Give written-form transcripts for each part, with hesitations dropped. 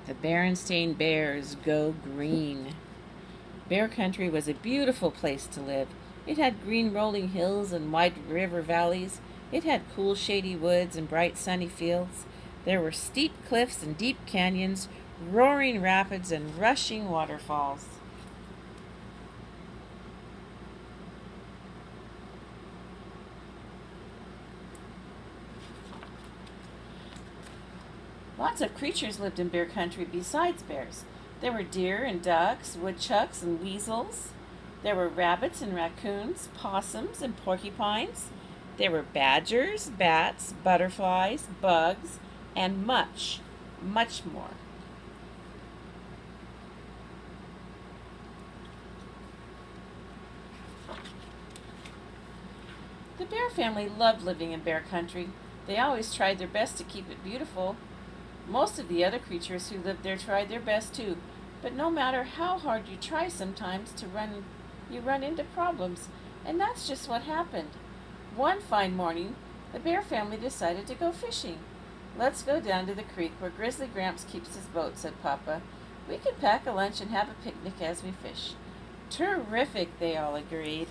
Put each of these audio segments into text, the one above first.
The Berenstain Bears go green. Bear Country was a beautiful place to live. It had green rolling hills and wide river valleys. It had cool shady woods and bright sunny fields. There were steep cliffs and deep canyons, roaring rapids and rushing waterfalls. Lots of creatures lived in Bear Country besides bears. There were deer and ducks, woodchucks and weasels. There were rabbits and raccoons, possums and porcupines. There were badgers, bats, butterflies, bugs, and much, much more. The bear family loved living in Bear Country. They always tried their best to keep it beautiful. Most of the other creatures who lived there tried their best too, but no matter how hard you try sometimes you run into problems, and that's just what happened. One fine morning, the bear family decided to go fishing. "Let's go down to the creek where Grizzly Gramps keeps his boat," said Papa. "We can pack a lunch and have a picnic as we fish." "Terrific," they all agreed.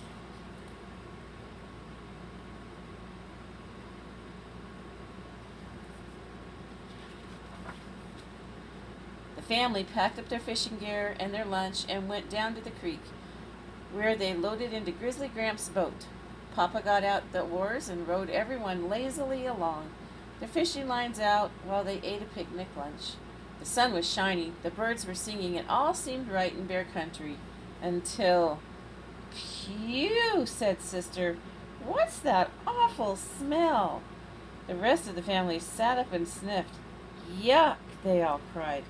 The family packed up their fishing gear and their lunch and went down to the creek, where they loaded into Grizzly Gramps' boat. Papa got out the oars and rowed everyone lazily along, the fishing lines out while they ate a picnic lunch. The sun was shining, the birds were singing, and all seemed right in Bear Country until... "Phew," said Sister. "What's that awful smell?" The rest of the family sat up and sniffed. "Yuck," they all cried.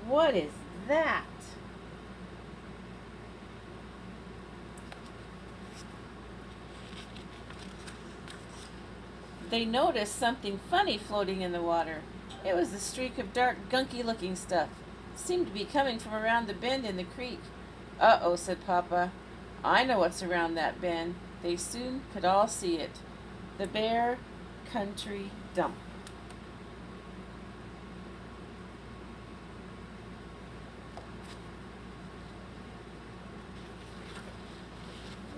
"What is that?" They noticed something funny floating in the water. It was a streak of dark, gunky-looking stuff. It seemed to be coming from around the bend in the creek. "Uh-oh," said Papa. "I know what's around that bend." They soon could all see it. The Bear Country Dump.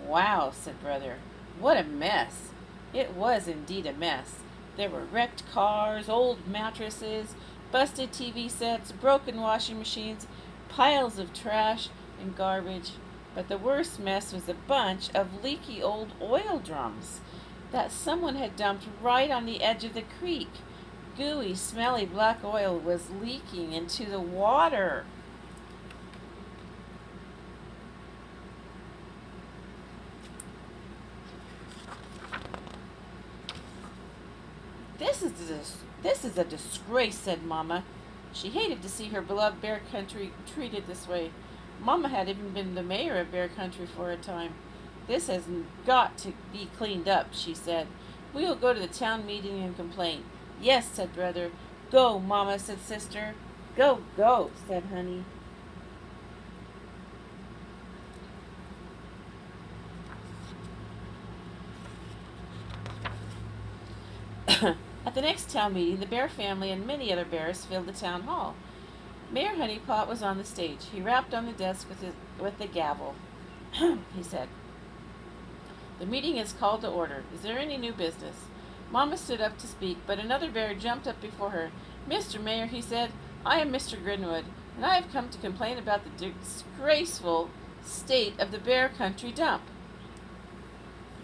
"Wow," said Brother. "What a mess." It was indeed a mess. There were wrecked cars, old mattresses, busted TV sets, broken washing machines, piles of trash and garbage. But the worst mess was a bunch of leaky old oil drums that someone had dumped right on the edge of the creek. Gooey, smelly black oil was leaking into the water. This is a disgrace," said Mama. She hated to see her beloved Bear Country treated this way. Mama had even been the mayor of Bear Country for a time. "This has got to be cleaned up," she said. "We will go to the town meeting and complain." "Yes," said Brother. "Go, Mama," said Sister. "Go, go," said Honey. At the next town meeting, the Bear family and many other bears filled the town hall. Mayor Honeypot was on the stage. He rapped on the desk with the gavel. He said, "The meeting is called to order. Is there any new business?" Mama stood up to speak, but another bear jumped up before her. "Mr. Mayor," he said, "I am Mr. Grinwood, and I have come to complain about the disgraceful state of the Bear Country dump."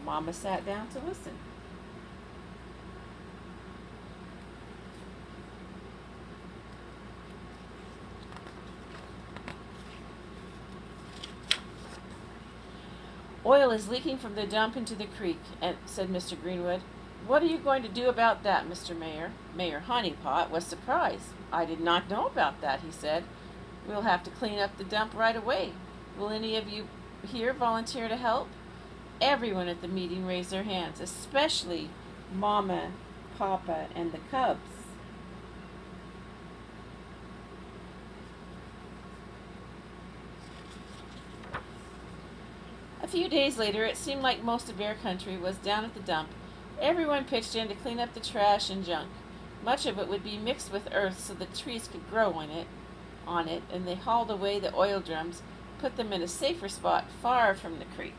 Mama sat down to listen. "Oil is leaking from the dump into the creek," said Mr. Greenwood. "What are you going to do about that, Mr. Mayor?" Mayor Honeypot was surprised. "I did not know about that," he said. "We'll have to clean up the dump right away. Will any of you here volunteer to help?" Everyone at the meeting raised their hands, especially Mama, Papa, and the cubs. A few days later, it seemed like most of Bear Country was down at the dump. Everyone pitched in to clean up the trash and junk. Much of it would be mixed with earth so the trees could grow in it. on it, and they hauled away the oil drums, put them in a safer spot far from the creek.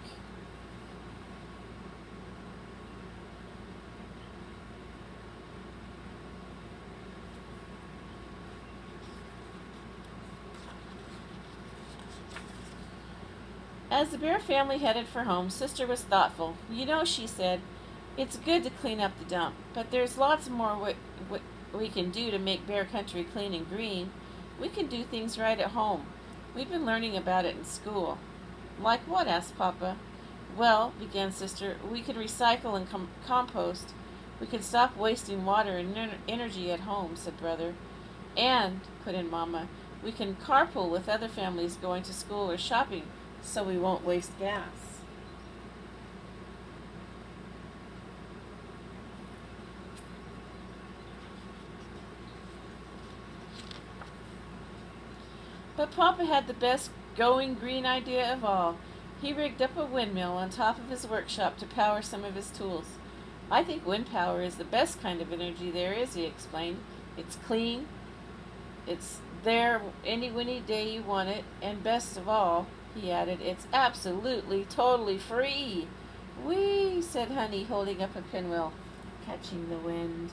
As the Bear family headed for home, Sister was thoughtful. You know, she said, it's good to clean up the dump, but there's lots more we can do to make Bear Country clean and green. We can do things right at home. We've been learning about it in school. Like what? Asked Papa. Well, began Sister, we could recycle and compost. We could stop wasting water and energy at home, said Brother. And, put in Mama, we can carpool with other families going to school or shopping so we won't waste gas. But Papa had the best going green idea of all. He rigged up a windmill on top of his workshop to power some of his tools. I think wind power is the best kind of energy there is, he explained. It's clean, it's there any windy day you want it, and best of all, he added, it's absolutely, totally free. Whee, said Honey, holding up a pinwheel, catching the wind.